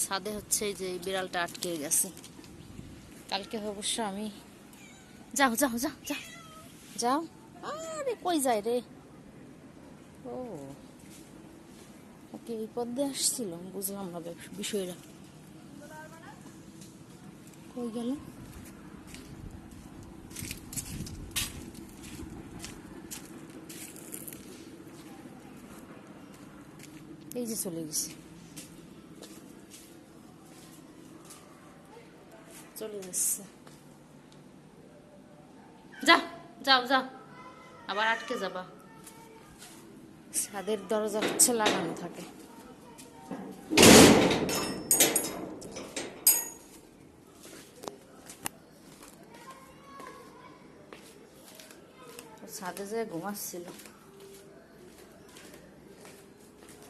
ছাদে হচ্ছে এই যে বিড়ালটা আটকে গেছে। কালকে অবশ্য আমি যাও যাও যাও যাও যাও। আরে কই যায় রে? ও ওকে এই পথ দিয়ে আসছিল, বুঝলাম না বিষয়টা। কই গেল? এই যে চলে গেছে, চলে যাচ্ছে। যা যাও যাও, আবার আটকে যাবা। ছাদের দরজা হচ্ছে লাগানো থাকে। ছাদে যে ঘুমাচ্ছিল।